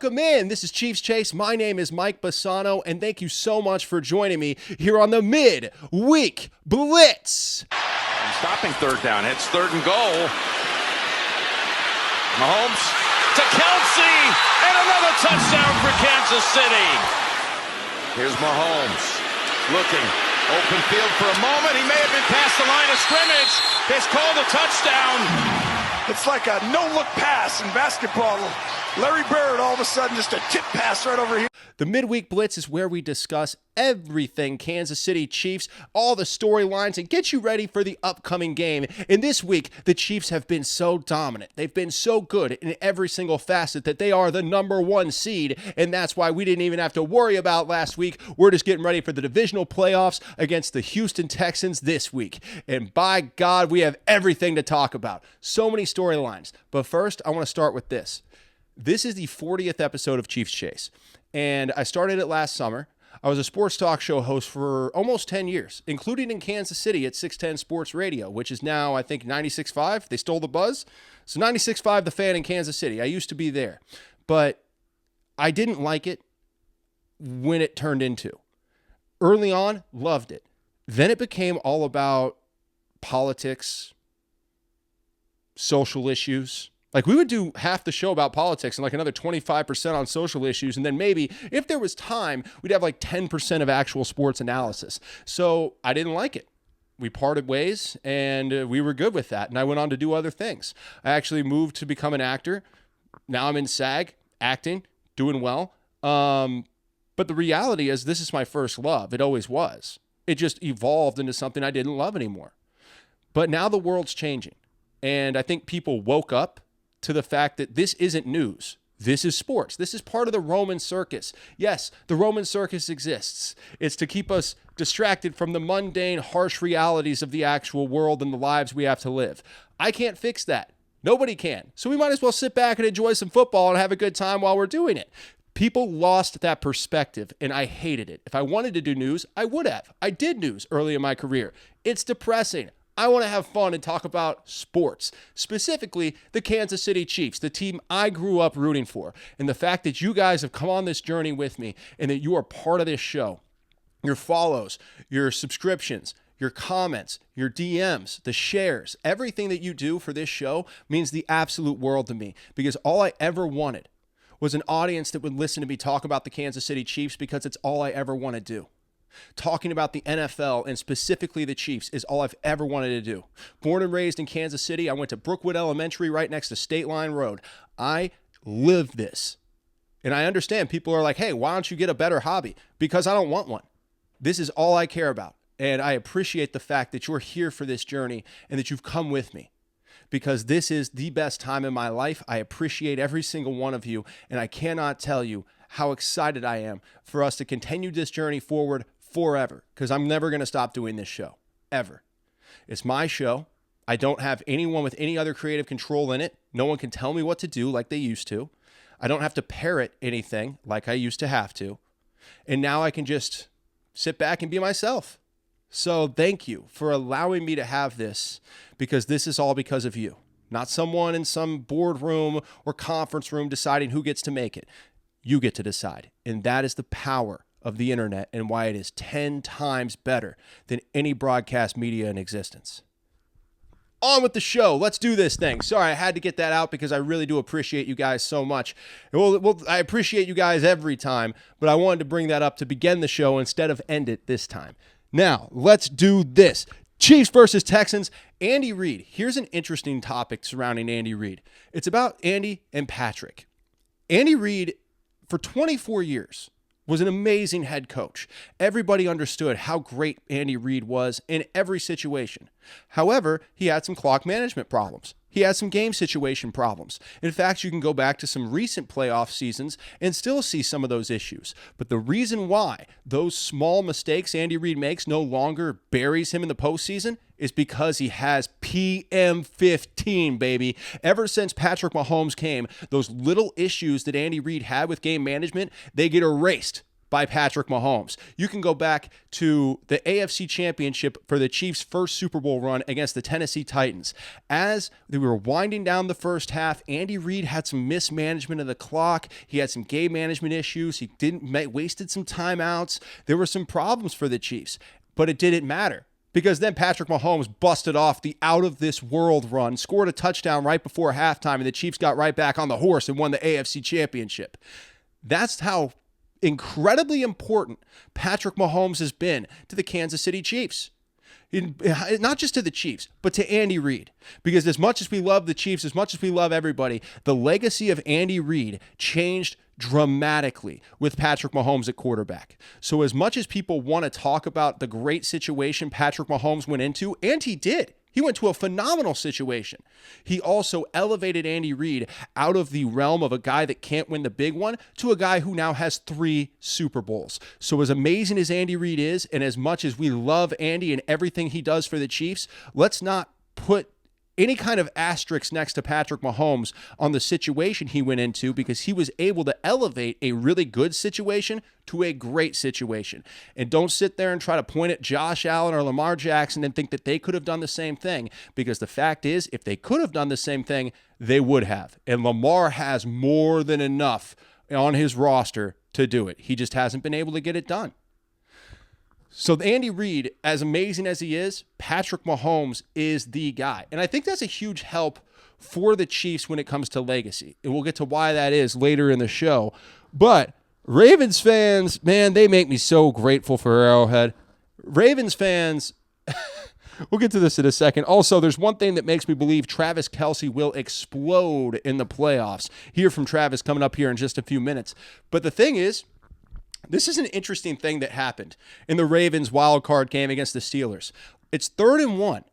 Welcome in. This is Chiefs Chase. My name is Mike Bassano, and thank you so much for joining me here on the Midweek Blitz. And stopping third down. It's third and goal. Mahomes to Kelsey, and another touchdown for Kansas City. Here's Mahomes looking. Open field for a moment. He may have been past the line of scrimmage. It's called a touchdown. It's like a no-look pass in basketball. Larry Bird, all of a sudden, just a tip pass right over here. The Midweek Blitz is where we discuss everything Kansas City Chiefs, all the storylines, and get you ready for the upcoming game. And this week, the Chiefs have been so dominant. They've been so good in every single facet that they are the number one seed, and that's why we didn't even have to worry about last week. We're just getting ready for the divisional playoffs against the Houston Texans this week. And by God, we have everything to talk about. So many storylines. But first, I want to start with this. This is the 40th episode of Chiefs Chase, and I started it last summer. I was a sports talk show host for almost 10 years, including in Kansas City at 610 Sports Radio, which is now, I think, 96.5. They stole the buzz. So 96.5, The Fan in Kansas City. I used to be there, but I didn't like it when it turned into. Early on, loved it. Then it became all about politics, social issues. Like, we would do half the show about politics and like another 25% on social issues. And then maybe, if there was time, we'd have like 10% of actual sports analysis. So I didn't like it. We parted ways, and we were good with that. And I went on to do other things. I actually moved to become an actor. Now I'm in SAG, acting, doing well. But the reality is, this is my first love. It always was. It just evolved into something I didn't love anymore. But now the world's changing. And I think people woke up to the fact that this isn't news. This is sports. This is part of the Roman circus. Yes, the Roman circus exists. It's to keep us distracted from the mundane, harsh realities of the actual world and the lives we have to live. I can't fix that. Nobody can. So we might as well sit back and enjoy some football and have a good time while we're doing it. People lost that perspective, and I hated it. If I wanted to do news, I would have. I did news early in my career. It's depressing. I want to have fun and talk about sports, specifically the Kansas City Chiefs, the team I grew up rooting for. And the fact that you guys have come on this journey with me and that you are part of this show, your follows, your subscriptions, your comments, your DMs, the shares, everything that you do for this show means the absolute world to me, because all I ever wanted was an audience that would listen to me talk about the Kansas City Chiefs, because it's all I ever want to do. Talking about the NFL and specifically the Chiefs is all I've ever wanted to do. Born and raised in Kansas City, I went to Brookwood Elementary right next to State Line Road. I live this. And I understand people are like, hey, why don't you get a better hobby? Because I don't want one. This is all I care about. And I appreciate the fact that you're here for this journey and that you've come with me, because this is the best time in my life. I appreciate every single one of you, and I cannot tell you how excited I am for us to continue this journey forward forever, because I'm never going to stop doing this show, ever. It's my show. I don't have anyone with any other creative control in it. No one can tell me what to do like they used to. I don't have to parrot anything like I used to have to. And now I can just sit back and be myself. So thank you for allowing me to have this, because this is all because of you. Not someone in some boardroom or conference room deciding who gets to make it. You get to decide. And that is the power of the internet and why it is 10 times better than any broadcast media in existence. On with the show. Let's do this thing. Sorry, I had to get that out because I really do appreciate you guys so much. Well, I appreciate you guys every time, but I wanted to bring that up to begin the show instead of end it this time. Now, let's do this. Chiefs versus Texans. Andy Reid. Here's an interesting topic surrounding Andy Reid. It's about Andy and Patrick. Andy Reid, for 24 years, was an amazing head coach. Everybody understood how great Andy Reid was in every situation. However, he had some clock management problems. He had some game situation problems. In fact, you can go back to some recent playoff seasons and still see some of those issues. But the reason why those small mistakes Andy Reid makes no longer buries him in the postseason is because he has PM15, baby. Ever since Patrick Mahomes came, those little issues that Andy Reid had with game management, they get erased by Patrick Mahomes. You can go back to the AFC Championship for the Chiefs' first Super Bowl run against the Tennessee Titans. As they were winding down the first half, Andy Reid had some mismanagement of the clock. He had some game management issues. He wasted some timeouts. There were some problems for the Chiefs, but it didn't matter. Because then Patrick Mahomes busted off the out-of-this-world run, scored a touchdown right before halftime, and the Chiefs got right back on the horse and won the AFC Championship. That's how incredibly important Patrick Mahomes has been to the Kansas City Chiefs. Not just to the Chiefs, but to Andy Reid. Because as much as we love the Chiefs, as much as we love everybody, the legacy of Andy Reid changed dramatically with Patrick Mahomes at quarterback. So as much as people want to talk about the great situation Patrick Mahomes went into, and he did, he went to a phenomenal situation. He also elevated Andy Reid out of the realm of a guy that can't win the big one to a guy who now has 3 Super Bowls. So as amazing as Andy Reid is, and as much as we love Andy and everything he does for the Chiefs, let's not put any kind of asterisk next to Patrick Mahomes on the situation he went into, because he was able to elevate a really good situation to a great situation. And don't sit there and try to point at Josh Allen or Lamar Jackson and think that they could have done the same thing, because the fact is, if they could have done the same thing, they would have. And Lamar has more than enough on his roster to do it. He just hasn't been able to get it done. So Andy Reid, as amazing as he is, Patrick Mahomes is the guy. And I think that's a huge help for the Chiefs when it comes to legacy. And we'll get to why that is later in the show. But Ravens fans, man, they make me so grateful for Arrowhead. Ravens fans, we'll get to this in a second. Also, there's one thing that makes me believe Travis Kelce will explode in the playoffs. Hear from Travis coming up here in just a few minutes. But the thing is, this is an interesting thing that happened in the Ravens wild card game against the Steelers. It's 3rd and 1,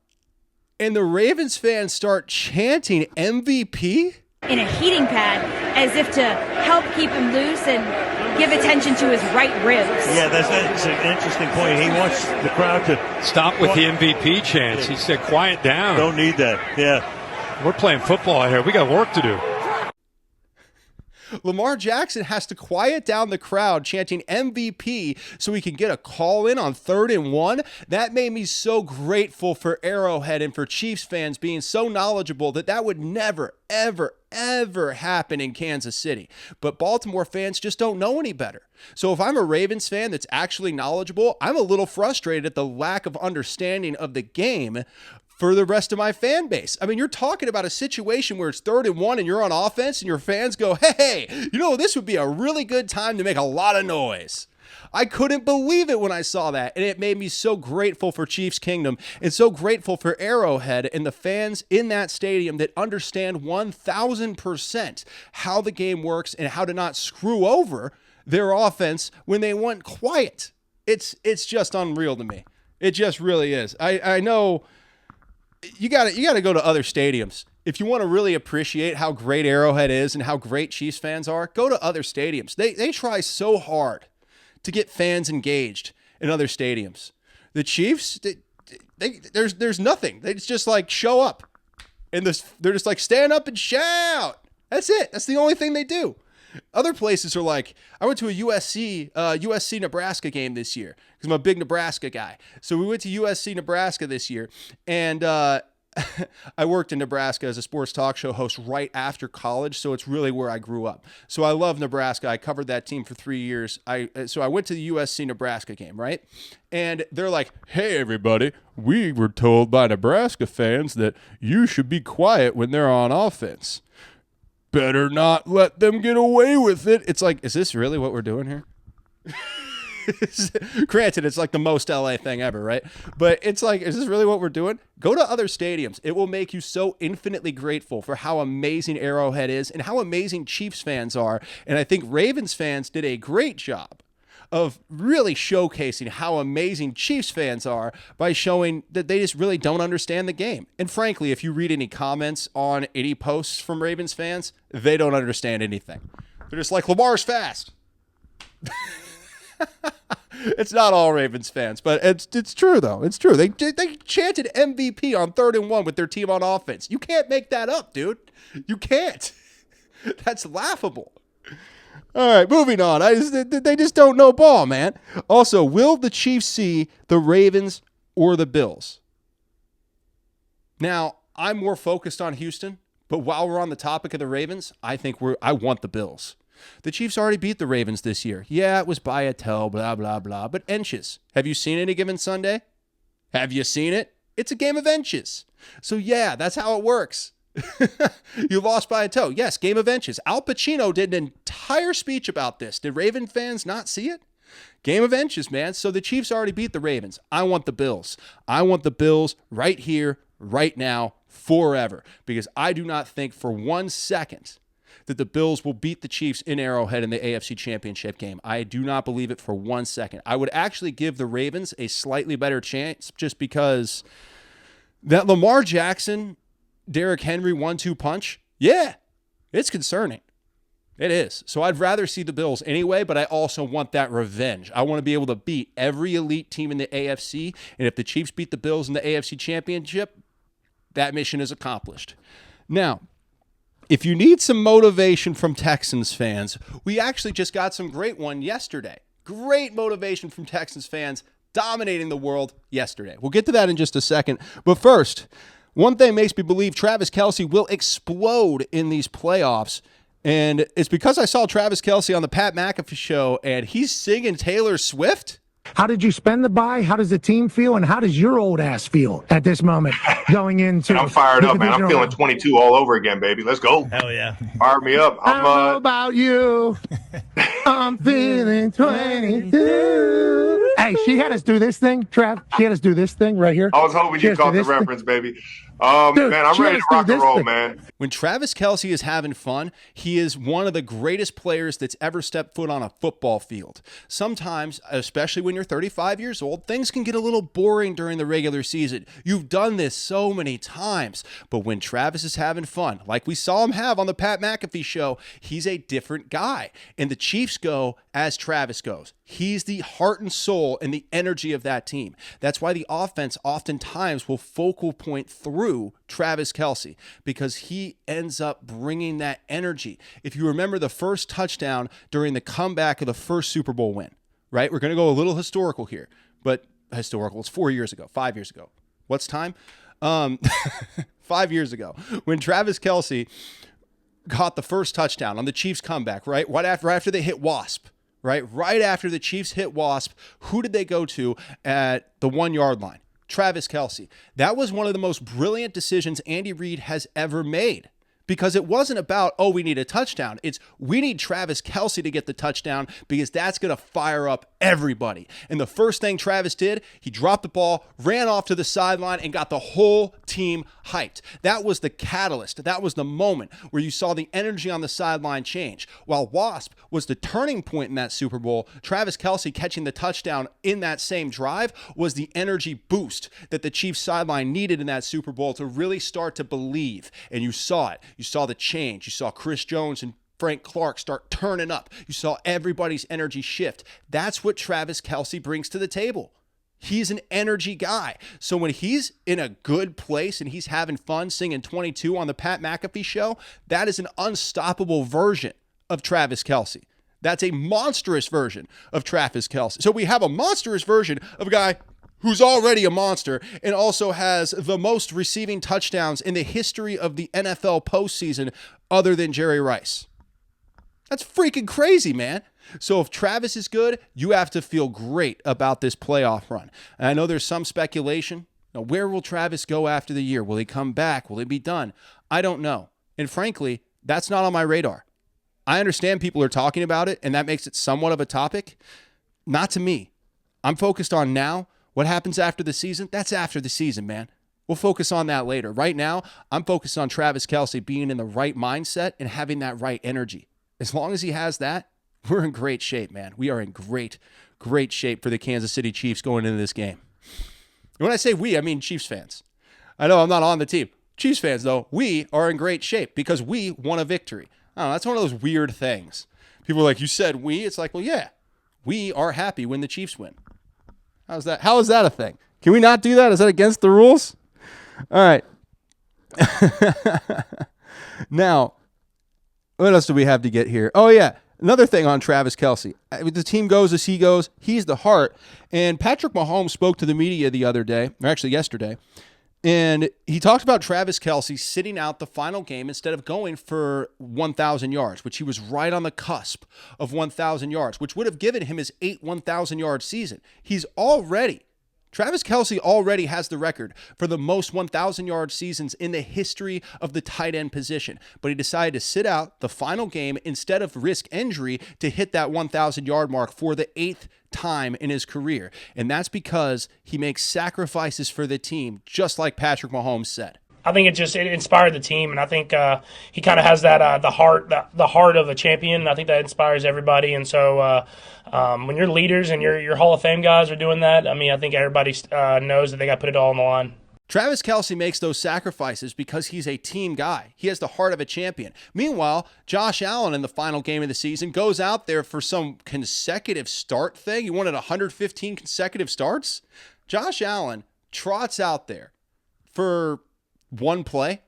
and the Ravens fans start chanting MVP in a heating pad as if to help keep him loose and give attention to his right ribs. Yeah, that's an interesting point. He wants the crowd to stop with the MVP chants. He said, quiet down. Don't need that. Yeah. We're playing football out here. We got work to do. Lamar Jackson has to quiet down the crowd chanting MVP so he can get a call in on 3rd and 1. That made me so grateful for Arrowhead and for Chiefs fans being so knowledgeable that would never, ever, ever happen in Kansas City. But Baltimore fans just don't know any better. So if I'm a Ravens fan that's actually knowledgeable, I'm a little frustrated at the lack of understanding of the game for the rest of my fan base. I mean, you're talking about a situation where it's 3rd and 1 and you're on offense and your fans go, hey, you know, this would be a really good time to make a lot of noise. I couldn't believe it when I saw that, and it made me so grateful for Chiefs Kingdom and so grateful for Arrowhead and the fans in that stadium that understand 1,000% how the game works and how to not screw over their offense when they want quiet. It's just unreal to me. It just really is. I know you got to go to other stadiums. If you want to really appreciate how great Arrowhead is and how great Chiefs fans are, go to other stadiums. They try so hard to get fans engaged in other stadiums. The Chiefs, there's nothing. They just like show up, and they're just like stand up and shout. That's it. That's the only thing they do. Other places are like, I went to a USC Nebraska game this year because I'm a big Nebraska guy. So we went to USC Nebraska this year, and I worked in Nebraska as a sports talk show host right after college, so it's really where I grew up. So I love Nebraska. I covered that team for 3 years. So I went to the USC Nebraska game, right? And they're like, hey, everybody, we were told by Nebraska fans that you should be quiet when they're on offense. Better not let them get away with it. It's like, is this really what we're doing here? Granted, it's like the most LA thing ever, right? But it's like, is this really what we're doing? Go to other stadiums. It will make you so infinitely grateful for how amazing Arrowhead is and how amazing Chiefs fans are. And I think Ravens fans did a great job of really showcasing how amazing Chiefs fans are by showing that they just really don't understand the game. And frankly, if you read any comments on any posts from Ravens fans, they don't understand anything. They're just like, Lamar's fast. It's not all Ravens fans, but it's true, though. It's true. They chanted MVP on 3rd and 1 with their team on offense. You can't make that up, dude. You can't. That's laughable. All right, moving on. They just don't know ball, man. Also, will the Chiefs see the Ravens or the Bills? Now, I'm more focused on Houston, but while we're on the topic of the Ravens, I want the Bills. The Chiefs already beat the Ravens this year. Yeah, it was by a toe, blah, blah, blah, but inches. Have you seen any given Sunday? Have you seen it? It's a game of inches. So yeah, that's how it works. You lost by a toe. Yes, game of inches. Al Pacino did an entire speech about this. Did Raven fans not see it? Game of inches, man. So the Chiefs already beat the Ravens. I want the Bills. I want the Bills right here, right now, forever. Because I do not think for 1 second that the Bills will beat the Chiefs in Arrowhead in the AFC Championship game. I do not believe it for 1 second. I would actually give the Ravens a slightly better chance just because that Lamar Jackson, Derrick Henry 1-2 punch, yeah, it's concerning. It is. So I'd rather see the Bills anyway, but I also want that revenge. I want to be able to beat every elite team in the AFC, and if the Chiefs beat the Bills in the AFC Championship, that mission is accomplished. Now, if you need some motivation from Texans fans, we actually just got some great one yesterday. Great motivation from Texans fans dominating the world yesterday. We'll get to that in just a second. But first, one thing makes me believe Travis Kelce will explode in these playoffs. And it's because I saw Travis Kelce on the Pat McAfee show and he's singing Taylor Swift. How did you spend the bye? How does the team feel? And how does your old ass feel at this moment going into I'm fired up, man. I'm feeling 22 all over again, baby. Let's go. Hell yeah. Fire me up. I don't know about you. I'm feeling 22. Hey, she had us do this thing, Trav. She had us do this thing right here. I was hoping you caught the reference, baby. Dude, man, I'm ready to rock and roll, man. When Travis Kelce is having fun, he is one of the greatest players that's ever stepped foot on a football field. Sometimes, especially when you're 35 years old, things can get a little boring during the regular season. You've done this so many times. But when Travis is having fun, like we saw him have on the Pat McAfee show, he's a different guy. And the Chiefs go as Travis goes. He's the heart and soul and the energy of that team. That's why the offense oftentimes will focal point through Travis Kelce because he ends up bringing that energy. If you remember the first touchdown during the comeback of the first Super Bowl win, right? We're going to go a little historical here, but historical, it's 4 years ago, 5 years ago. What's time? 5 years ago when Travis Kelce caught the first touchdown on the Chiefs comeback, right after they hit Wasp. Right after the Chiefs hit Wasp, who did they go to at the 1 yard line? Travis Kelce. That was one of the most brilliant decisions Andy Reid has ever made because it wasn't about, oh, we need a touchdown. It's we need Travis Kelce to get the touchdown because that's going to fire up everybody. And the first thing Travis did, he dropped the ball, ran off to the sideline, and got the whole team hyped. That was the catalyst. That was the moment where you saw the energy on the sideline change. While Wasp was the turning point in that Super Bowl, Travis Kelce catching the touchdown in that same drive was the energy boost that the Chiefs sideline needed in that Super Bowl to really start to believe. And you saw it. You saw the change. You saw Chris Jones and Frank Clark start turning up. You saw everybody's energy shift. That's what Travis Kelce brings to the table. He's an energy guy. So when he's in a good place and he's having fun singing 22 on the Pat McAfee show, that is an unstoppable version of Travis Kelce. That's a monstrous version of Travis Kelce. So we have a monstrous version of a guy who's already a monster and also has the most receiving touchdowns in the history of the NFL postseason other than Jerry Rice. That's freaking crazy, man. So if Travis is good, you have to feel great about this playoff run. And I know there's some speculation. Now, where will Travis go after the year? Will he come back? Will he be done? I don't know. And frankly, that's not on my radar. I understand people are talking about it, and that makes it somewhat of a topic. Not to me. I'm focused on now. What happens after the season? That's after the season, man. We'll focus on that later. Right now, I'm focused on Travis Kelce being in the right mindset and having that right energy. As long as he has that, we're in great shape, man. We are in great shape for the Kansas City Chiefs going into this game. And when I say we, I mean Chiefs fans. I know I'm not on the team. Chiefs fans, though, we are in great shape because we won a victory. I don't know, that's one of those weird things. People are like, you said we? It's like, well, yeah, we are happy when the Chiefs win. How's that? How is that a thing? Can we not do that? Is that against the rules? All right. Now, what else do we have to get here? Oh, yeah. Another thing on Travis Kelce. The team goes as he goes. He's the heart. And Patrick Mahomes spoke to the media the other day, or actually yesterday, and he talked about Travis Kelce sitting out the final game instead of going for 1,000 yards, which he was right on the cusp of 1,000 yards, which would have given him his 8 1,000-yard season. Travis Kelce already has the record for the most 1,000-yard seasons in the history of the tight end position. But he decided to sit out the final game instead of risk injury to hit that 1,000-yard mark for the 8th time in his career. And that's because he makes sacrifices for the team, just like Patrick Mahomes said. I think it inspired the team, and I think he kind of has that the heart of a champion. And I think that inspires everybody. And so when your leaders and your Hall of Fame guys are doing that, I mean, I think everybody knows that they got to put it all on the line. Travis Kelce makes those sacrifices because he's a team guy. He has the heart of a champion. Meanwhile, Josh Allen in the final game of the season goes out there for some consecutive start thing. He wanted 115 consecutive starts. Josh Allen trots out there for one play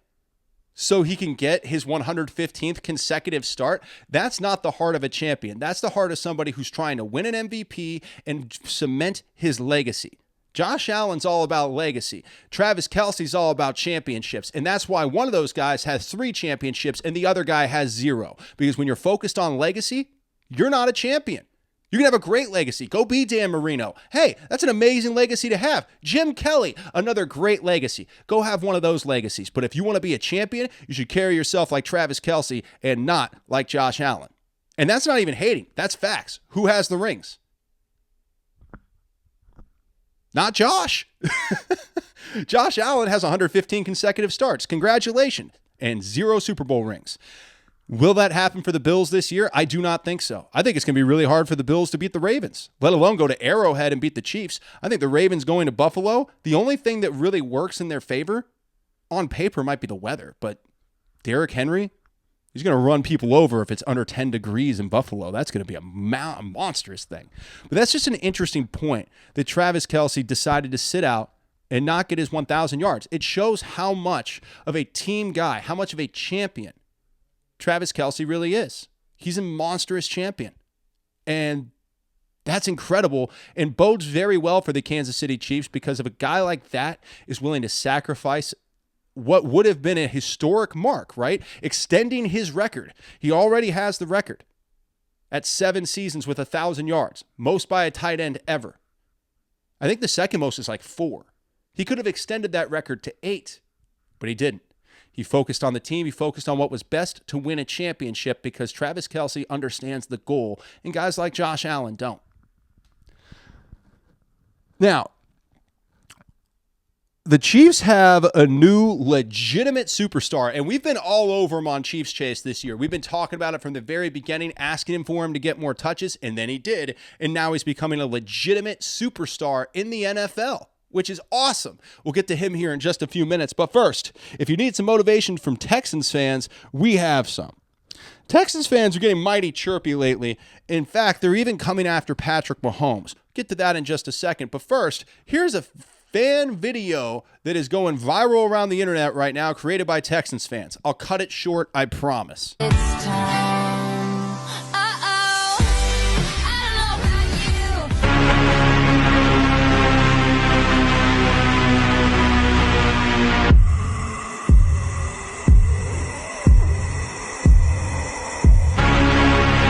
so he can get his 115th consecutive start. That's not the heart of a champion. That's the heart of somebody who's trying to win an MVP and cement his legacy. Josh Allen's all about legacy. Travis Kelce's all about championships. And that's why one of those guys has 3 championships and the other guy has 0. Because when you're focused on legacy, you're not a champion. You can have a great legacy. Go be Dan Marino. Hey, that's an amazing legacy to have. Jim Kelly, another great legacy. Go have one of those legacies. But if you want to be a champion, you should carry yourself like Travis Kelce and not like Josh Allen. And that's not even hating. That's facts. Who has the rings? Not Josh. Josh Allen has 115 consecutive starts. Congratulations. And 0 Super Bowl rings. Will that happen for the Bills this year? I do not think so. I think it's going to be really hard for the Bills to beat the Ravens, let alone go to Arrowhead and beat the Chiefs. I think the Ravens going to Buffalo, the only thing that really works in their favor on paper might be the weather, but Derrick Henry, he's going to run people over if it's under 10 degrees in Buffalo. That's going to be a monstrous thing. But that's just an interesting point that Travis Kelce decided to sit out and not get his 1,000 yards. It shows how much of a team guy, how much of a champion Travis Kelce really is. He's a monstrous champion. And that's incredible and bodes very well for the Kansas City Chiefs because if a guy like that is willing to sacrifice what would have been a historic mark, right? Extending his record. He already has the record at 7 seasons with 1,000 yards, most by a tight end ever. I think the second most is like 4. He could have extended that record to 8, but he didn't. He focused on the team. He focused on what was best to win a championship because Travis Kelce understands the goal, and guys like Josh Allen don't. Now, the Chiefs have a new legitimate superstar, and we've been all over him on Chiefs Chase this year. We've been talking about it from the very beginning, asking him for him to get more touches, and then he did, and now he's becoming a legitimate superstar in the NFL, which is awesome. We'll get to him here in just a few minutes. But first, if you need some motivation from Texans fans, we have some. Texans fans are getting mighty chirpy lately. In fact, they're even coming after Patrick Mahomes. Get to that in just a second. But first, here's a fan video that is going viral around the internet right now, created by Texans fans. I'll cut it short, I promise. It's time.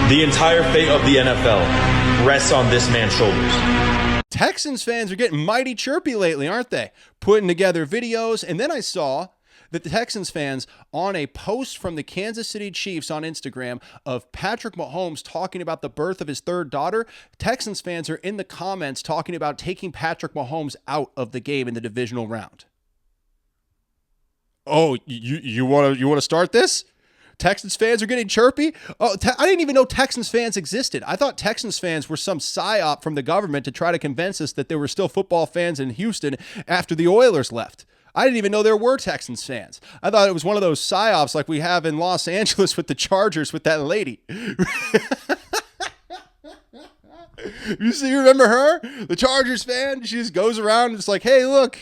The entire fate of the NFL rests on this man's shoulders. Texans fans are getting mighty chirpy lately, aren't they? Putting together videos. And then I saw that the Texans fans on a post from the Kansas City Chiefs on Instagram of Patrick Mahomes talking about the birth of his 3rd daughter. Texans fans are in the comments talking about taking Patrick Mahomes out of the game in the divisional round. Oh, you want to start this? Texans fans are getting chirpy? Oh, I didn't even know Texans fans existed. I thought Texans fans were some psyop from the government to try to convince us that there were still football fans in Houston after the Oilers left. I didn't even know there were Texans fans. I thought it was one of those psyops like we have in Los Angeles with the Chargers with that lady. You remember her? The Chargers fan? She just goes around and it's like, hey, look,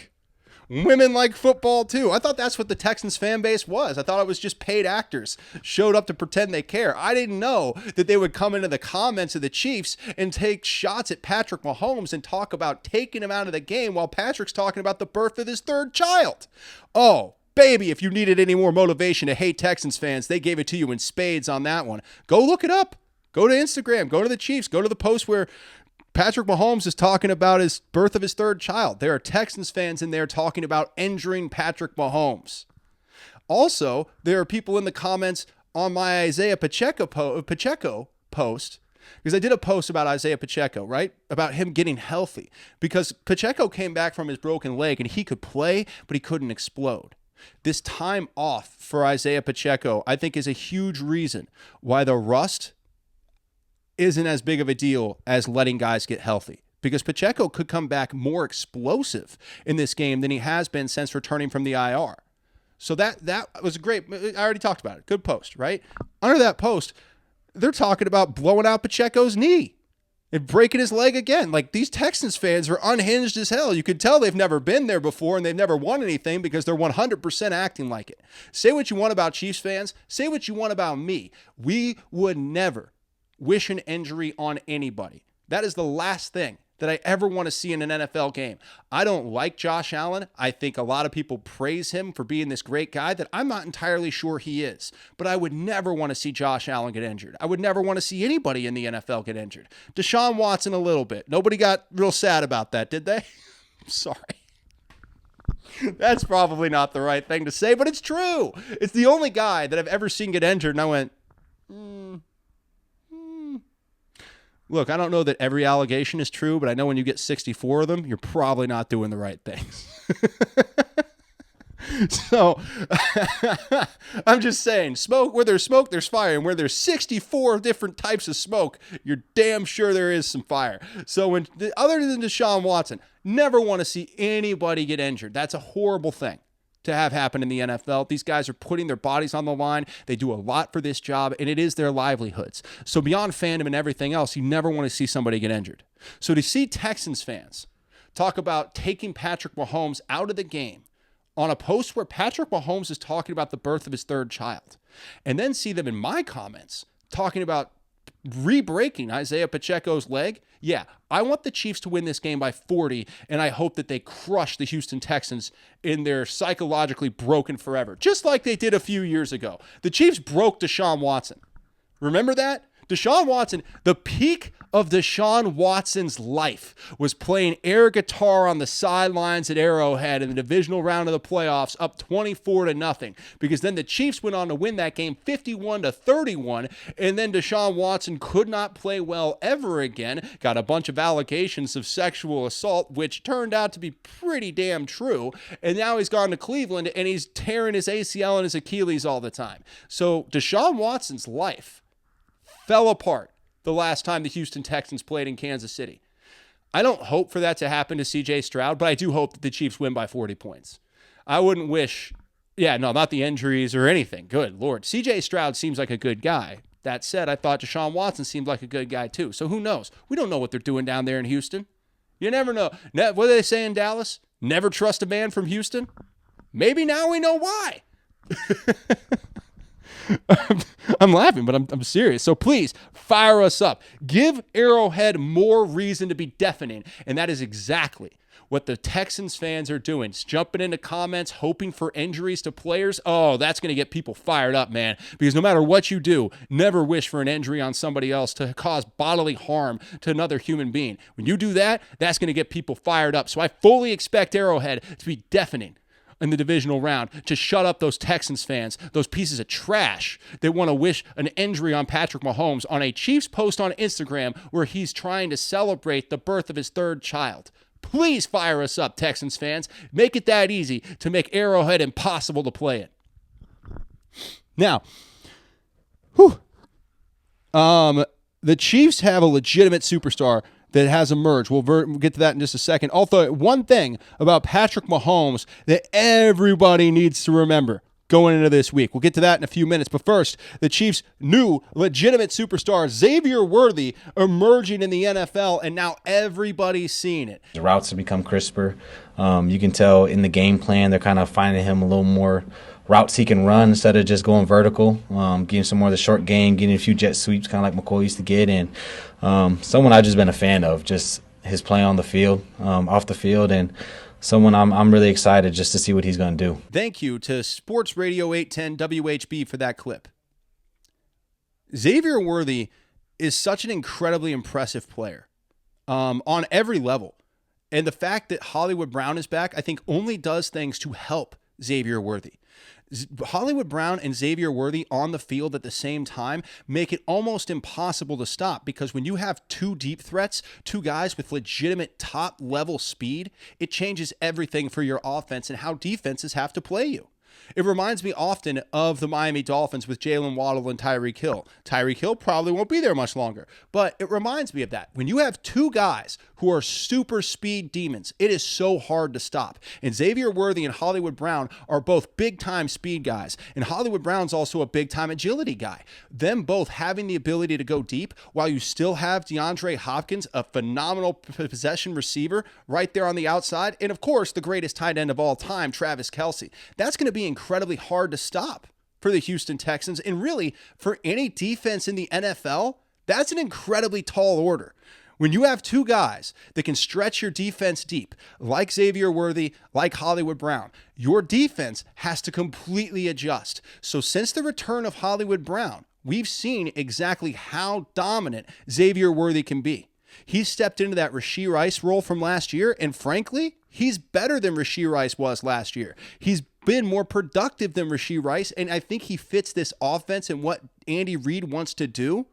Women like football too. I thought that's what the Texans fan base was. I thought it was just paid actors showed up to pretend they care. I didn't know that they would come into the comments of the Chiefs and take shots at Patrick Mahomes and talk about taking him out of the game while Patrick's talking about the birth of his third child. Oh, baby, if you needed any more motivation to hate Texans fans, they gave it to you in spades on that one. Go look it up. Go to Instagram. Go to the Chiefs. Go to the post where Patrick Mahomes is talking about his birth of his third child. There are Texans fans in there talking about injuring Patrick Mahomes. Also, there are people in the comments on my Isaiah Pacheco post, because I did a post about Isaiah Pacheco, right? About him getting healthy. Because Pacheco came back from his broken leg and he could play, but he couldn't explode. This time off for Isaiah Pacheco, I think, is a huge reason why the rust isn't as big of a deal as letting guys get healthy, because Pacheco could come back more explosive in this game than he has been since returning from the IR. So that was great. I already talked about it. Good post, right? Under that post, they're talking about blowing out Pacheco's knee and breaking his leg again. Like, these Texans fans are unhinged as hell. You could tell they've never been there before and they've never won anything because they're 100% acting like it. Say what you want about Chiefs fans. Say what you want about me. We would never wish an injury on anybody. That is the last thing that I ever want to see in an NFL game. I don't like Josh Allen. I think a lot of people praise him for being this great guy that I'm not entirely sure he is. But I would never want to see Josh Allen get injured. I would never want to see anybody in the NFL get injured. Deshaun Watson a little bit. Nobody got real sad about that, did they? Sorry. That's probably not the right thing to say, but it's true. It's the only guy that I've ever seen get injured, and I went, Look, I don't know that every allegation is true, but I know when you get 64 of them, you're probably not doing the right things. So I'm just saying, smoke, where there's smoke, there's fire. And where there's 64 different types of smoke, you're damn sure there is some fire. So other than Deshaun Watson, never want to see anybody get injured. That's a horrible thing to have happen in the NFL. These guys are putting their bodies on the line. They do a lot for this job, and it is their livelihoods. So beyond fandom and everything else, you never want to see somebody get injured. So to see Texans fans talk about taking Patrick Mahomes out of the game on a post where Patrick Mahomes is talking about the birth of his third child, and then see them in my comments talking about re-breaking Isaiah Pacheco's leg. Yeah, I want the Chiefs to win this game by 40, and I hope that they crush the Houston Texans in their psychologically broken forever, just like they did a few years ago. The Chiefs broke Deshaun Watson. Remember that? Deshaun Watson, the peak of Deshaun Watson's life was playing air guitar on the sidelines at Arrowhead in the divisional round of the playoffs, up 24-0, because then the Chiefs went on to win that game 51-31, and then Deshaun Watson could not play well ever again, got a bunch of allegations of sexual assault, which turned out to be pretty damn true, and now he's gone to Cleveland and he's tearing his ACL and his Achilles all the time. So Deshaun Watson's life fell apart the last time the Houston Texans played in Kansas City. I don't hope for that to happen to CJ Stroud, but I do hope that the Chiefs win by 40 points. I wouldn't wish, not the injuries or anything. Good Lord. CJ Stroud seems like a good guy. That said, I thought Deshaun Watson seemed like a good guy too. So who knows? We don't know what they're doing down there in Houston. You never know. What do they say in Dallas? Never trust a man from Houston? Maybe now we know why. I'm laughing, but I'm serious. So please fire us up. Give Arrowhead more reason to be deafening. And that is exactly what the Texans fans are doing. It's jumping into comments, hoping for injuries to players. Oh, that's going to get people fired up, man. Because no matter what you do, never wish for an injury on somebody else to cause bodily harm to another human being. When you do that, that's going to get people fired up. So I fully expect Arrowhead to be deafening in the divisional round, to shut up those Texans fans, those pieces of trash that want to wish an injury on Patrick Mahomes on a Chiefs post on Instagram where he's trying to celebrate the birth of his third child. Please fire us up, Texans fans. Make it that easy to make Arrowhead impossible to play it. Now, the Chiefs have a legitimate superstar that has emerged. We'll get to that in just a second. Also, one thing about Patrick Mahomes that everybody needs to remember. going into this week. We'll get to that in a few minutes. But first, the Chiefs' new legitimate superstar, Xavier Worthy, emerging in the NFL, and now everybody's seeing it. The routes have become crisper. You can tell in the game plan they're kind of finding him a little more routes he can run instead of just going vertical, getting some more of the short game, getting a few jet sweeps, kind of like McCoy used to get. And someone I've just been a fan of, just his play on the field, off the field, and someone I'm really excited just to see what he's going to do. Thank you to Sports Radio 810 WHB for that clip. Xavier Worthy is such an incredibly impressive player on every level. And the fact that Hollywood Brown is back, I think, only does things to help Xavier Worthy. Hollywood Brown and Xavier Worthy on the field at the same time make it almost impossible to stop, because when you have two deep threats, two guys with legitimate top-level speed, it changes everything for your offense and how defenses have to play you. It reminds me often of the Miami Dolphins with Jalen Waddle and Tyreek Hill. Tyreek Hill probably won't be there much longer, but it reminds me of that. When you have two guys who are super speed demons, it is so hard to stop. And Xavier Worthy and Hollywood Brown are both big-time speed guys, and Hollywood Brown's also a big-time agility guy. Them both having the ability to go deep while you still have DeAndre Hopkins, a phenomenal possession receiver right there on the outside, and of course, the greatest tight end of all time, Travis Kelce. That's going to be incredibly hard to stop for the Houston Texans, and really for any defense in the NFL. That's an incredibly tall order. When you have two guys that can stretch your defense deep, like Xavier Worthy, like Hollywood Brown, your defense has to completely adjust. So since the return of Hollywood Brown, we've seen exactly how dominant Xavier Worthy can be. He stepped into that Rashee Rice role from last year, and frankly, he's better than Rashee Rice was last year. He's been more productive than Rashee Rice, and I think he fits this offense and what Andy Reid wants to do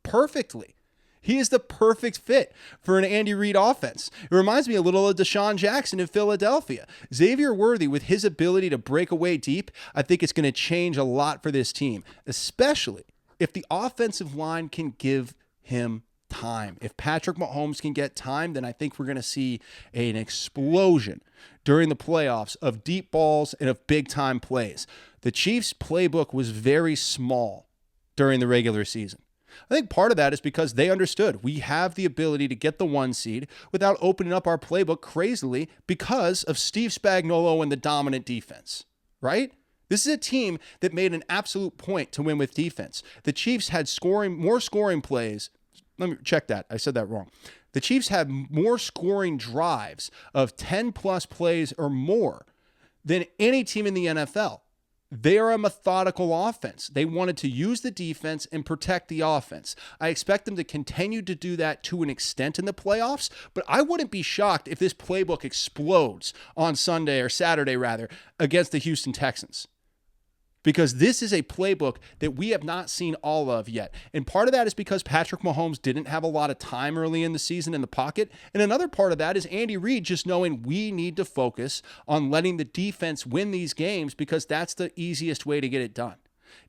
perfectly. He is the perfect fit for an Andy Reid offense. It reminds me a little of Deshaun Jackson in Philadelphia. Xavier Worthy, with his ability to break away deep, I think it's going to change a lot for this team, especially if the offensive line can give him time. If Patrick Mahomes can get time, then I think we're going to see an explosion during the playoffs of deep balls and of big-time plays. The Chiefs' playbook was very small during the regular season. I think part of that is because they understood we have the ability to get the 1 seed without opening up our playbook crazily because of Steve Spagnuolo and the dominant defense, right? This is a team that made an absolute point to win with defense. The Chiefs had more scoring plays. Let me check that. I said that wrong. The Chiefs had more scoring drives of 10-plus plays or more than any team in the NFL. They are a methodical offense. They wanted to use the defense and protect the offense. I expect them to continue to do that to an extent in the playoffs, but I wouldn't be shocked if this playbook explodes on Sunday or Saturday, rather, against the Houston Texans. Because this is a playbook that we have not seen all of yet. And part of that is because Patrick Mahomes didn't have a lot of time early in the season in the pocket. And another part of that is Andy Reid just knowing we need to focus on letting the defense win these games because that's the easiest way to get it done.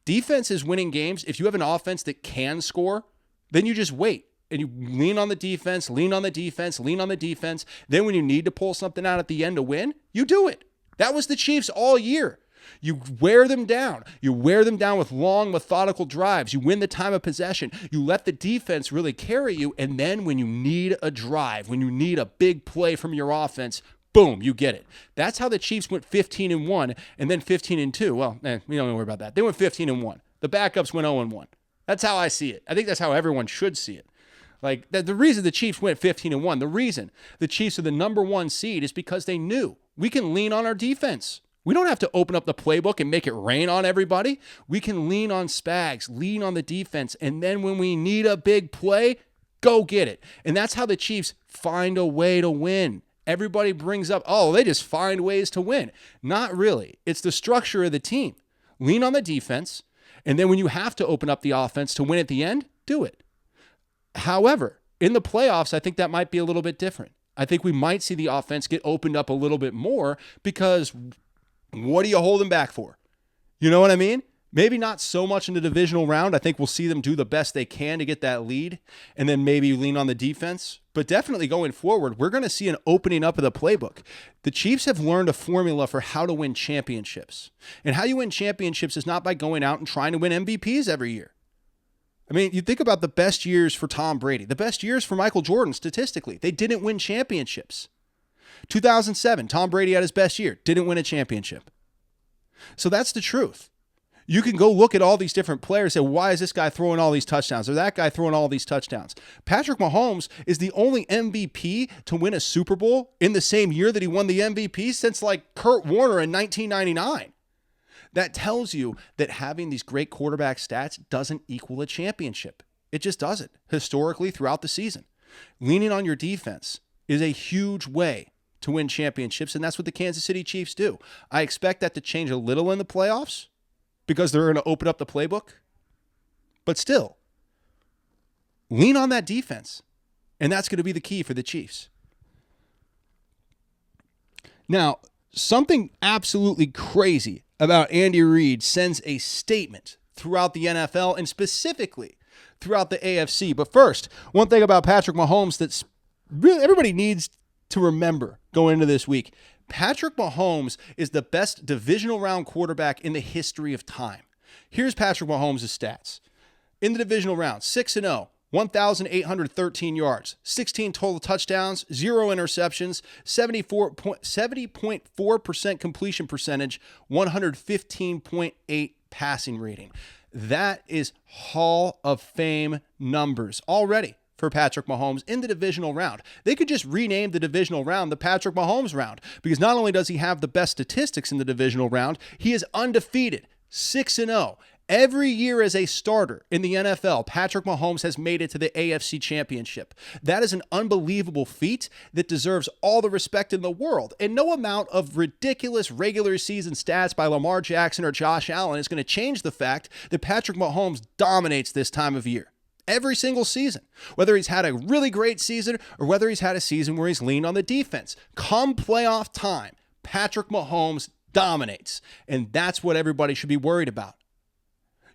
Defense is winning games. If you have an offense that can score, then you just wait. And you lean on the defense, lean on the defense, lean on the defense. Then when you need to pull something out at the end to win, you do it. That was the Chiefs all year. You wear them down. You wear them down with long, methodical drives. You win the time of possession. You let the defense really carry you. And then when you need a drive, when you need a big play from your offense, boom, you get it. That's how the Chiefs went 15-1 and then 15-2. Well, we don't worry about that. They went 15-1. The backups went 0-1. That's how I see it. I think that's how everyone should see it. Like the reason the Chiefs went 15-1, the reason the Chiefs are the number 1 seed is because they knew we can lean on our defense. We don't have to open up the playbook and make it rain on everybody. We can lean on Spags, lean on the defense, and then when we need a big play, go get it. And that's how the Chiefs find a way to win. Everybody brings up, oh, they just find ways to win. Not really. It's the structure of the team. Lean on the defense, and then when you have to open up the offense to win at the end, do it. However, in the playoffs, I think that might be a little bit different. I think we might see the offense get opened up a little bit more because what are you holding back for? You know what I mean? Maybe not so much in the divisional round. I think we'll see them do the best they can to get that lead and then maybe lean on the defense. But definitely going forward, we're going to see an opening up of the playbook. The Chiefs have learned a formula for how to win championships. And how you win championships is not by going out and trying to win MVPs every year. I mean, you think about the best years for Tom Brady, the best years for Michael Jordan statistically. They didn't win championships. 2007, Tom Brady had his best year, didn't win a championship. So that's the truth. You can go look at all these different players and say, why is this guy throwing all these touchdowns or that guy throwing all these touchdowns? Patrick Mahomes is the only MVP to win a Super Bowl in the same year that he won the MVP since like Kurt Warner in 1999. That tells you that having these great quarterback stats doesn't equal a championship. It just doesn't, historically throughout the season. Leaning on your defense is a huge way to win championships, and that's what the Kansas City Chiefs do. I expect that to change a little in the playoffs, because they're going to open up the playbook. But still, lean on that defense. And that's going to be the key for the Chiefs. Now, something absolutely crazy about Andy Reid sends a statement throughout the NFL and specifically throughout the AFC. But first, one thing about Patrick Mahomes that's really everybody needs to remember going into this week. Patrick Mahomes is the best divisional round quarterback in the history of time. Here's Patrick Mahomes' stats. In the divisional round, 6-0, 1,813 yards, 16 total touchdowns, 0 interceptions, 70.4% completion percentage, 115.8 passing rating. That is Hall of Fame numbers already for Patrick Mahomes in the divisional round. They could just rename the divisional round the Patrick Mahomes round, because not only does he have the best statistics in the divisional round, he is undefeated, 6-0. Every year as a starter in the NFL, Patrick Mahomes has made it to the AFC Championship. That is an unbelievable feat that deserves all the respect in the world. And no amount of ridiculous regular season stats by Lamar Jackson or Josh Allen is going to change the fact that Patrick Mahomes dominates this time of year. Every single season, whether he's had a really great season or whether he's had a season where he's leaned on the defense. Come playoff time, Patrick Mahomes dominates. And that's what everybody should be worried about.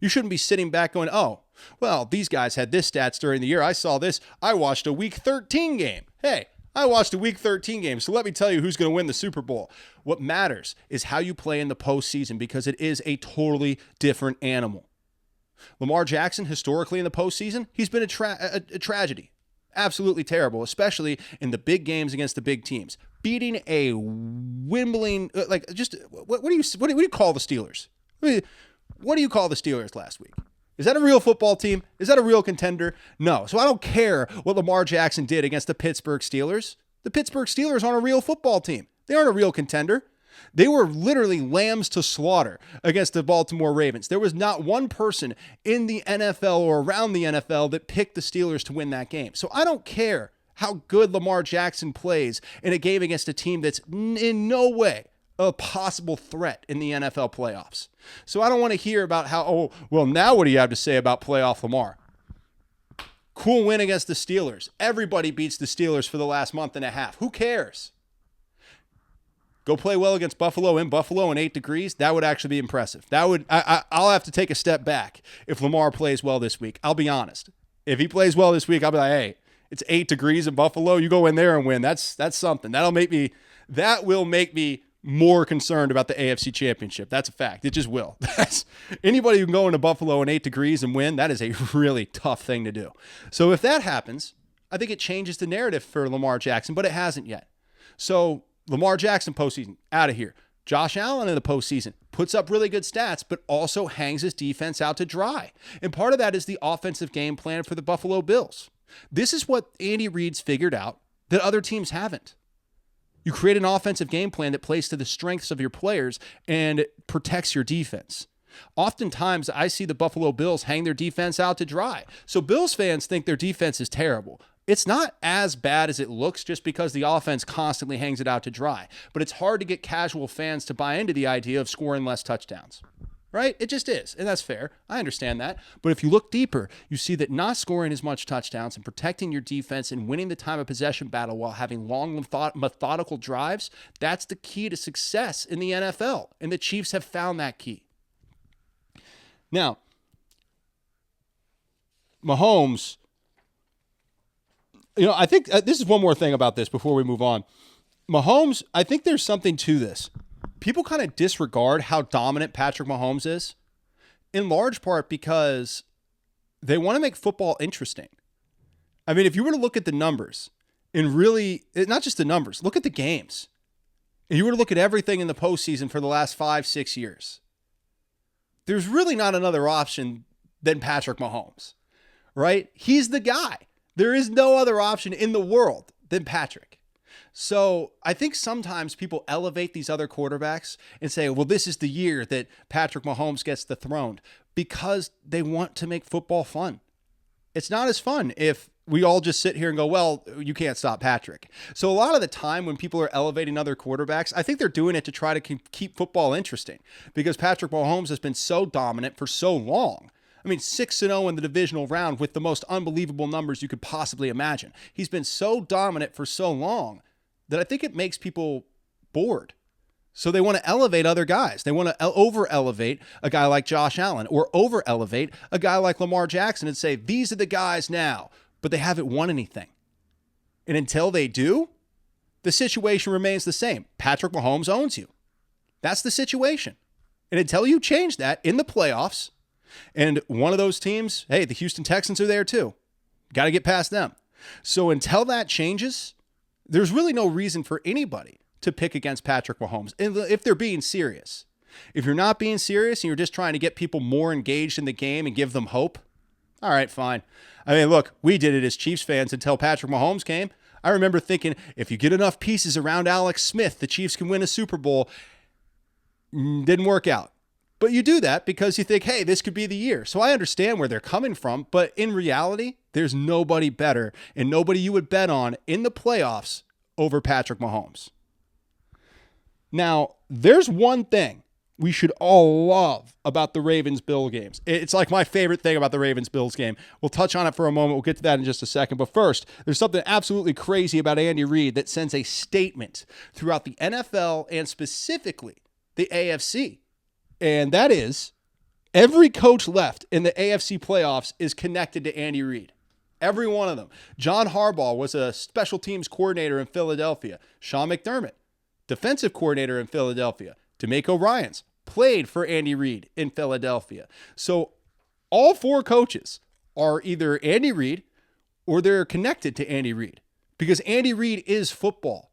You shouldn't be sitting back going, oh, well, these guys had this stats during the year. I saw this. I watched a Week 13 game. Hey, I watched a Week 13 game, so let me tell you who's going to win the Super Bowl. What matters is how you play in the postseason, because it is a totally different animal. Lamar Jackson, historically in the postseason, he's been a tragedy. Absolutely terrible, especially in the big games against the big teams. Beating a Wimbling, what do you call the Steelers? What do you call the Steelers last week? Is that a real football team? Is that a real contender? No. So I don't care what Lamar Jackson did against the Pittsburgh Steelers. The Pittsburgh Steelers aren't a real football team. They aren't a real contender. They were literally lambs to slaughter against the Baltimore Ravens. There was not one person in the NFL or around the NFL that picked the Steelers to win that game. So I don't care how good Lamar Jackson plays in a game against a team that's in no way a possible threat in the NFL playoffs. So I don't want to hear about how, now what do you have to say about playoff Lamar? Cool win against the Steelers. Everybody beats the Steelers for the last month and a half. Who cares? Go play well against Buffalo in 8 degrees. That would actually be impressive. I'll have to take a step back if Lamar plays well this week. I'll be honest. If he plays well this week, I'll be like, hey, it's 8 degrees in Buffalo. You go in there and win. That's something. That will make me more concerned about the AFC Championship. That's a fact. It just will. Anybody who can go into Buffalo in 8 degrees and win, that is a really tough thing to do. So if that happens, I think it changes the narrative for Lamar Jackson, but it hasn't yet. So Lamar Jackson postseason, out of here. Josh Allen in the postseason puts up really good stats, but also hangs his defense out to dry. And part of that is the offensive game plan for the Buffalo Bills. This is what Andy Reid's figured out that other teams haven't. You create an offensive game plan that plays to the strengths of your players and protects your defense. Oftentimes, I see the Buffalo Bills hang their defense out to dry. So Bills fans think their defense is terrible. It's not as bad as it looks just because the offense constantly hangs it out to dry. But it's hard to get casual fans to buy into the idea of scoring less touchdowns. Right? It just is. And that's fair. I understand that. But if you look deeper, you see that not scoring as much touchdowns and protecting your defense and winning the time of possession battle while having long, methodical drives, that's the key to success in the NFL. And the Chiefs have found that key. Now, Mahomes, I think this is one more thing about this before we move on. Mahomes, I think there's something to this. People kind of disregard how dominant Patrick Mahomes is, in large part because they want to make football interesting. I mean, if you were to look at the numbers and really, not just the numbers, look at the games. If you were to look at everything in the postseason for the last 5-6 years, there's really not another option than Patrick Mahomes, right? He's the guy. There is no other option in the world than Patrick. So I think sometimes people elevate these other quarterbacks and say, well, this is the year that Patrick Mahomes gets dethroned, because they want to make football fun. It's not as fun if we all just sit here and go, well, you can't stop Patrick. So a lot of the time when people are elevating other quarterbacks, I think they're doing it to try to keep football interesting, because Patrick Mahomes has been so dominant for so long. I mean, 6-0 in the divisional round with the most unbelievable numbers you could possibly imagine. He's been so dominant for so long that I think it makes people bored. So they want to elevate other guys. They want to over-elevate a guy like Josh Allen, or over-elevate a guy like Lamar Jackson and say, these are the guys now, but they haven't won anything. And until they do, the situation remains the same. Patrick Mahomes owns you. That's the situation. And until you change that in the playoffs, and one of those teams, hey, the Houston Texans are there too. Got to get past them. So until that changes, there's really no reason for anybody to pick against Patrick Mahomes if they're being serious. If you're not being serious and you're just trying to get people more engaged in the game and give them hope, all right, fine. I mean, look, we did it as Chiefs fans until Patrick Mahomes came. I remember thinking, if you get enough pieces around Alex Smith, the Chiefs can win a Super Bowl. Didn't work out. But you do that because you think, hey, this could be the year. So I understand where they're coming from, but in reality, there's nobody better and nobody you would bet on in the playoffs over Patrick Mahomes. Now, there's one thing we should all love about the Ravens-Bills games. It's like my favorite thing about the Ravens-Bills game. We'll touch on it for a moment. We'll get to that in just a second. But first, there's something absolutely crazy about Andy Reid that sends a statement throughout the NFL and specifically the AFC. And that is, every coach left in the AFC playoffs is connected to Andy Reid. Every one of them. John Harbaugh was a special teams coordinator in Philadelphia. Sean McDermott, defensive coordinator in Philadelphia. DeMeco Ryans played for Andy Reid in Philadelphia. So all four coaches are either Andy Reid or they're connected to Andy Reid, because Andy Reid is football.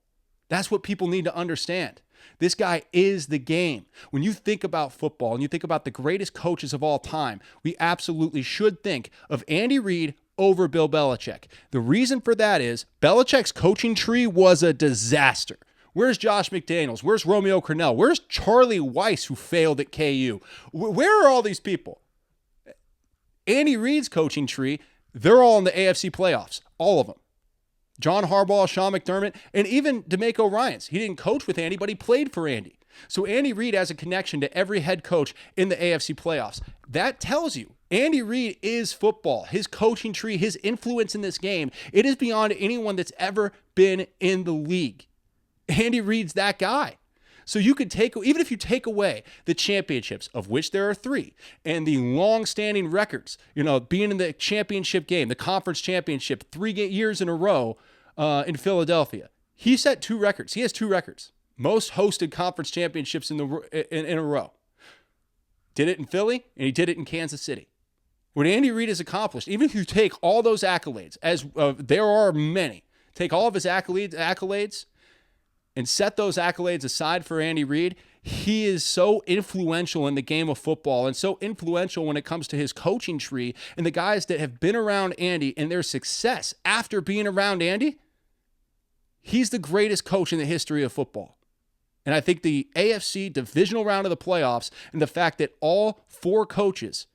That's what people need to understand. This guy is the game. When you think about football and you think about the greatest coaches of all time, we absolutely should think of Andy Reid over Bill Belichick. The reason for that is Belichick's coaching tree was a disaster. Where's Josh McDaniels? Where's Romeo Crennel? Where's Charlie Weiss, who failed at KU? Where are all these people? Andy Reid's coaching tree, they're all in the AFC playoffs. All of them. John Harbaugh, Sean McDermott, and even DeMeco Ryans. He didn't coach with Andy, but he played for Andy. So Andy Reid has a connection to every head coach in the AFC playoffs. That tells you Andy Reid is football. His coaching tree, his influence in this game, it is beyond anyone that's ever been in the league. Andy Reid's that guy. So you could even if you take away the championships, of which there are 3, and the long-standing records, being in the championship game, the conference championship, 3 years in a row in Philadelphia. He set 2 records. He has 2 records. Most hosted conference championships in a row. Did it in Philly, and he did it in Kansas City. What Andy Reid has accomplished, even if you take all those accolades, as there are many, take all of his accolades, and set those accolades aside for Andy Reid, he is so influential in the game of football and so influential when it comes to his coaching tree and the guys that have been around Andy and their success after being around Andy. He's the greatest coach in the history of football. And I think the AFC divisional round of the playoffs and the fact that all 4 coaches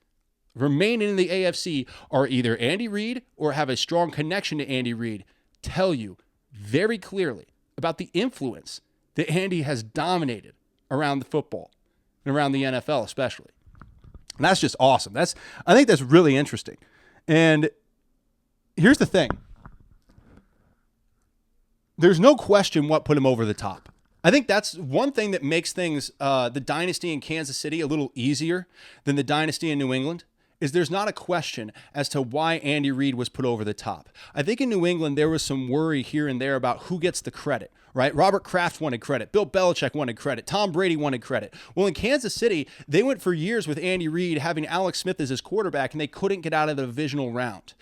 remaining in the AFC are either Andy Reid or have a strong connection to Andy Reid tell you very clearly about the influence that Andy has dominated around the football and around the NFL especially. And that's just awesome. I think that's really interesting. And here's the thing. There's no question what put him over the top. I think that's one thing that makes things, the dynasty in Kansas City, a little easier than the dynasty in New England, is there's not a question as to why Andy Reid was put over the top. I think in New England, there was some worry here and there about who gets the credit, right? Robert Kraft wanted credit. Bill Belichick wanted credit. Tom Brady wanted credit. Well, in Kansas City, they went for years with Andy Reid having Alex Smith as his quarterback, and they couldn't get out of the divisional round.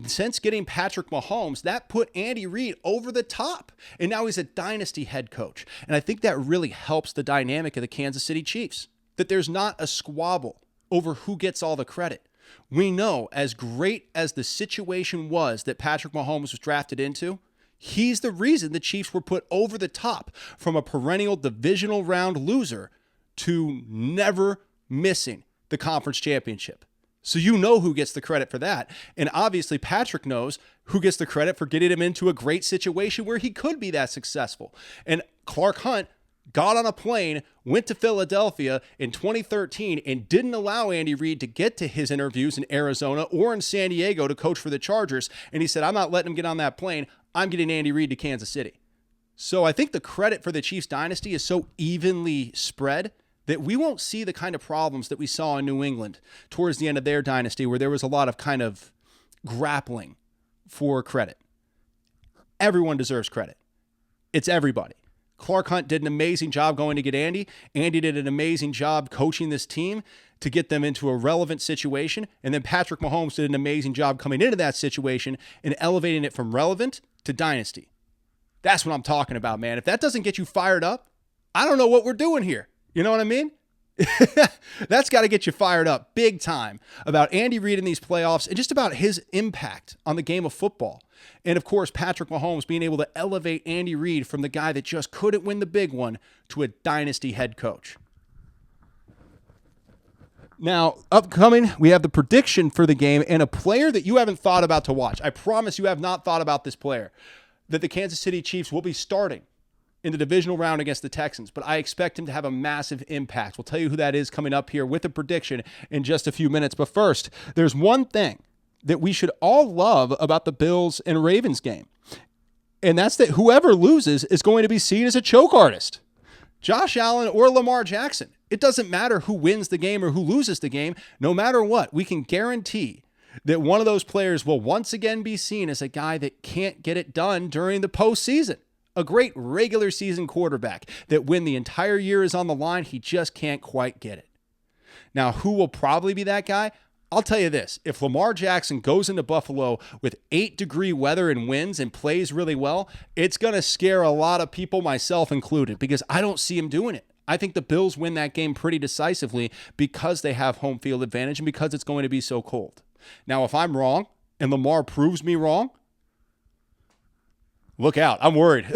Since getting Patrick Mahomes, that put Andy Reid over the top, and now he's a dynasty head coach. And I think that really helps the dynamic of the Kansas City Chiefs, that there's not a squabble over who gets all the credit. We know, as great as the situation was that Patrick Mahomes was drafted into, he's the reason the Chiefs were put over the top from a perennial divisional round loser to never missing the conference championship. So you know who gets the credit for that. And obviously Patrick knows who gets the credit for getting him into a great situation where he could be that successful. And Clark Hunt got on a plane, went to Philadelphia in 2013, and didn't allow Andy Reid to get to his interviews in Arizona or in San Diego to coach for the Chargers. And he said, I'm not letting him get on that plane. I'm getting Andy Reid to Kansas City. So I think the credit for the Chiefs dynasty is so evenly spread that we won't see the kind of problems that we saw in New England towards the end of their dynasty, where there was a lot of kind of grappling for credit. Everyone deserves credit. It's everybody. Clark Hunt did an amazing job going to get Andy. Andy did an amazing job coaching this team to get them into a relevant situation. And then Patrick Mahomes did an amazing job coming into that situation and elevating it from relevant to dynasty. That's what I'm talking about, man. If that doesn't get you fired up, I don't know what we're doing here. You know what I mean? That's got to get you fired up big time about Andy Reid in these playoffs and just about his impact on the game of football. And of course, Patrick Mahomes being able to elevate Andy Reid from the guy that just couldn't win the big one to a dynasty head coach. Now, upcoming, we have the prediction for the game and a player that you haven't thought about to watch. I promise you have not thought about this player, that the Kansas City Chiefs will be starting in the divisional round against the Texans, but I expect him to have a massive impact. We'll tell you who that is coming up here with a prediction in just a few minutes. But first, there's one thing that we should all love about the Bills and Ravens game, and that's that whoever loses is going to be seen as a choke artist. Josh Allen or Lamar Jackson. It doesn't matter who wins the game or who loses the game. No matter what, we can guarantee that one of those players will once again be seen as a guy that can't get it done during the postseason. A great regular season quarterback that when the entire year is on the line, he just can't quite get it. Now, who will probably be that guy? I'll tell you this. If Lamar Jackson goes into Buffalo with 8-degree weather and winds and plays really well, it's going to scare a lot of people, myself included, because I don't see him doing it. I think the Bills win that game pretty decisively because they have home field advantage and because it's going to be so cold. Now, if I'm wrong and Lamar proves me wrong, look out. I'm worried.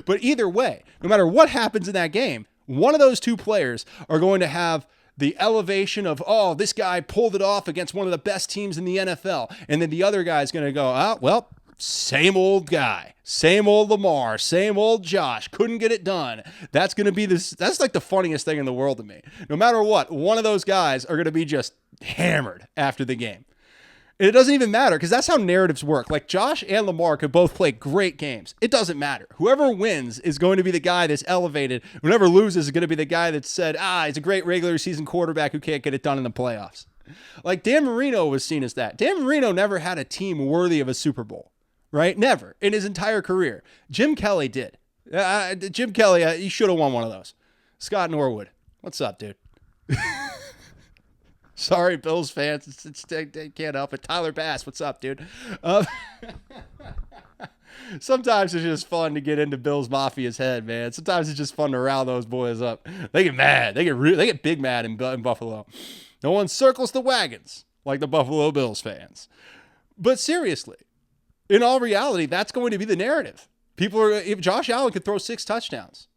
But either way, no matter what happens in that game, one of those two players are going to have the elevation of, oh, this guy pulled it off against one of the best teams in the NFL. And then the other guy is going to go, oh, well, same old guy, same old Lamar, same old Josh, couldn't get it done. That's going to be this. That's like the funniest thing in the world to me. No matter what, one of those guys are going to be just hammered after the game. And it doesn't even matter because that's how narratives work. Like Josh and Lamar could both play great games. It doesn't matter. Whoever wins is going to be the guy that's elevated. Whoever loses is going to be the guy that said, he's a great regular season quarterback who can't get it done in the playoffs. Like Dan Marino was seen as that. Dan Marino never had a team worthy of a Super Bowl, right? Never in his entire career. Jim Kelly did. Jim Kelly, he should have won one of those. Scott Norwood, what's up, dude? Sorry, Bills fans. They can't help it. Tyler Bass, what's up, dude? Sometimes it's just fun to get into Bills Mafia's head, man. Sometimes it's just fun to rile those boys up. They get mad. They get big mad in Buffalo. No one circles the wagons like the Buffalo Bills fans. But seriously, in all reality, that's going to be the narrative. If Josh Allen could throw 6 touchdowns,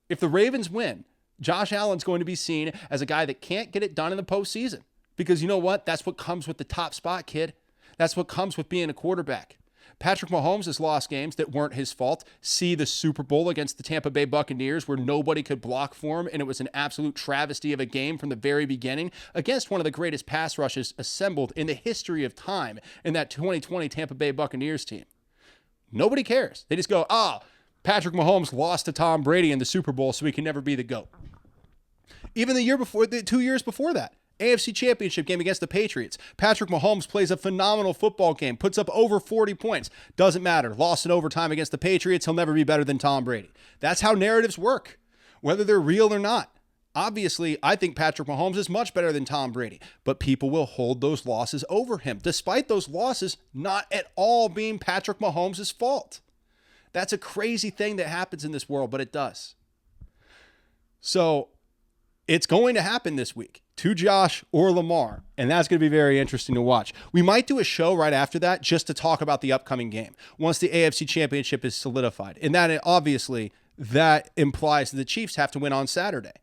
if the Ravens win, Josh Allen's going to be seen as a guy that can't get it done in the postseason. Because you know what? That's what comes with the top spot, kid. That's what comes with being a quarterback. Patrick Mahomes has lost games that weren't his fault. See the Super Bowl against the Tampa Bay Buccaneers where nobody could block for him, and it was an absolute travesty of a game from the very beginning against one of the greatest pass rushes assembled in the history of time in that 2020 Tampa Bay Buccaneers team. Nobody cares. They just go, Patrick Mahomes lost to Tom Brady in the Super Bowl, so he can never be the GOAT. Even the year before, 2 years before that, AFC Championship game against the Patriots. Patrick Mahomes plays a phenomenal football game, puts up over 40 points. Doesn't matter. Lost in overtime against the Patriots. He'll never be better than Tom Brady. That's how narratives work, whether they're real or not. Obviously, I think Patrick Mahomes is much better than Tom Brady, but people will hold those losses over him, despite those losses not at all being Patrick Mahomes' fault. That's a crazy thing that happens in this world, but it does. So it's going to happen this week to Josh or Lamar, and that's going to be very interesting to watch. We might do a show right after that just to talk about the upcoming game once the AFC Championship is solidified. And that obviously that implies that the Chiefs have to win on Saturday.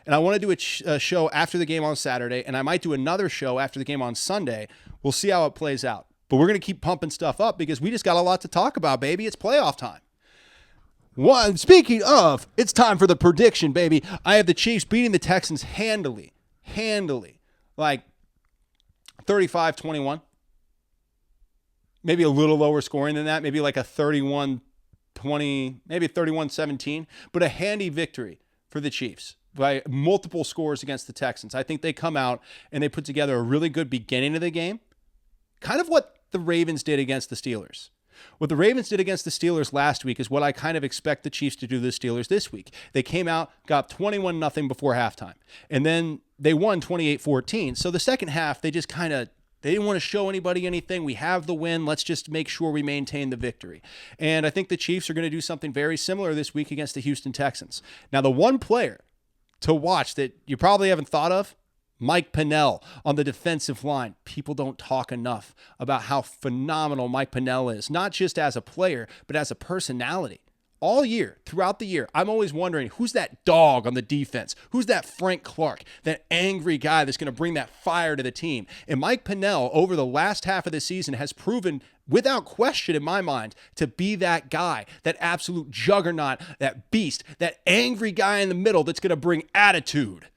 And I want to do a show after the game on Saturday, and I might do another show after the game on Sunday. We'll see how it plays out. But we're going to keep pumping stuff up because we just got a lot to talk about, baby. It's playoff time. Speaking of, it's time for the prediction, baby. I have the Chiefs beating the Texans handily, like 35-21. Maybe a little lower scoring than that, maybe like a 31-20, maybe 31-17, but a handy victory for the Chiefs by multiple scores against the Texans. I think they come out and they put together a really good beginning of the game, kind of what the Ravens did against the Steelers. What the Ravens did against the Steelers last week is what I kind of expect the Chiefs to do to the Steelers this week. They came out, got 21-0 before halftime, and then they won 28-14. So the second half, they just they didn't want to show anybody anything. We have the win. Let's just make sure we maintain the victory. And I think the Chiefs are going to do something very similar this week against the Houston Texans. Now, the one player to watch that you probably haven't thought of, Mike Pennell on the defensive line. People don't talk enough about how phenomenal Mike Pennell is, not just as a player, but as a personality. All year, throughout the year, I'm always wondering, who's that dog on the defense? Who's that Frank Clark, that angry guy that's going to bring that fire to the team? And Mike Pennell, over the last half of the season, has proven, without question in my mind, to be that guy, that absolute juggernaut, that beast, that angry guy in the middle that's going to bring attitude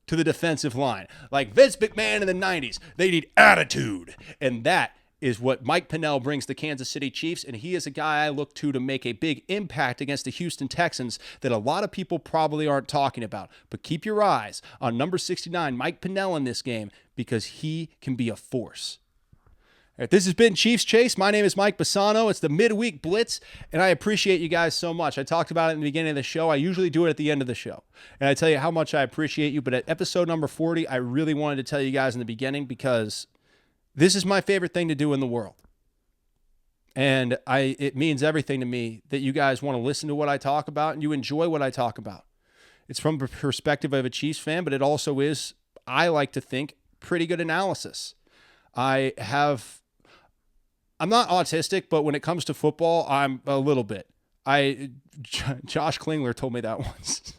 to the defensive line. Like Vince McMahon in the 90s, they need attitude. And that is what Mike Pennell brings the Kansas City Chiefs, and he is a guy I look to make a big impact against the Houston Texans that a lot of people probably aren't talking about. But keep your eyes on number 69, Mike Pennell, in this game, because he can be a force. All right, this has been Chiefs Chase. My name is Mike Bassano. It's the Midweek Blitz, and I appreciate you guys so much. I talked about it in the beginning of the show. I usually do it at the end of the show, and I tell you how much I appreciate you. But at episode number 40, I really wanted to tell you guys in the beginning because this is my favorite thing to do in the world. And it means everything to me that you guys want to listen to what I talk about and you enjoy what I talk about. It's from the perspective of a Chiefs fan, but it also is, I like to think, pretty good analysis. I'm not autistic, but when it comes to football, I'm a little bit. Josh Klingler told me that once.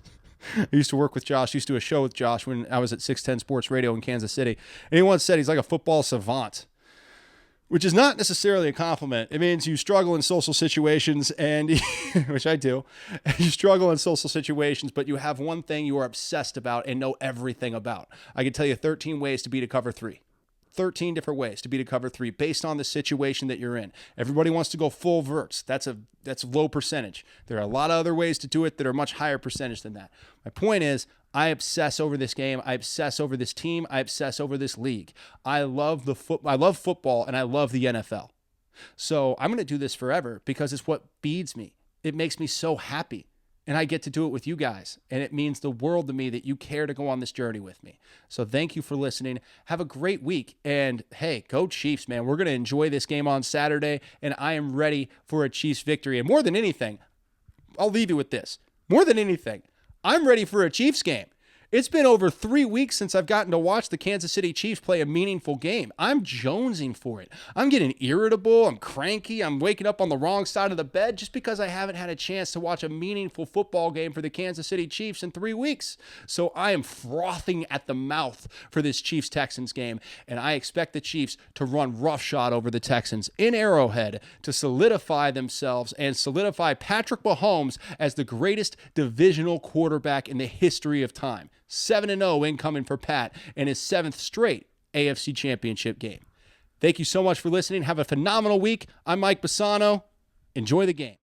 I used to work with Josh, used to do a show with Josh when I was at 610 Sports Radio in Kansas City. And he once said he's like a football savant, which is not necessarily a compliment. It means you struggle in social situations, and which I do. You struggle in social situations, but you have one thing you are obsessed about and know everything about. I can tell you 13 ways to beat a cover 3. 13 different ways to beat a cover 3 based on the situation that you're in. Everybody wants to go full verts. That's a low percentage. There are a lot of other ways to do it that are much higher percentage than that. My point is, I obsess over this game. I obsess over this team. I obsess over this league. I love football, and I love the NFL. So I'm going to do this forever because it's what feeds me. It makes me so happy. And I get to do it with you guys. And it means the world to me that you care to go on this journey with me. So thank you for listening. Have a great week. And hey, go Chiefs, man. We're going to enjoy this game on Saturday. And I am ready for a Chiefs victory. And more than anything, I'll leave you with this. More than anything, I'm ready for a Chiefs game. It's been over 3 weeks since I've gotten to watch the Kansas City Chiefs play a meaningful game. I'm jonesing for it. I'm getting irritable. I'm cranky. I'm waking up on the wrong side of the bed just because I haven't had a chance to watch a meaningful football game for the Kansas City Chiefs in 3 weeks. So I am frothing at the mouth for this Chiefs-Texans game, and I expect the Chiefs to run roughshod over the Texans in Arrowhead to solidify themselves and solidify Patrick Mahomes as the greatest divisional quarterback in the history of time. 7-0 incoming for Pat in his 7th straight AFC Championship game. Thank you so much for listening. Have a phenomenal week. I'm Mike Bassano. Enjoy the game.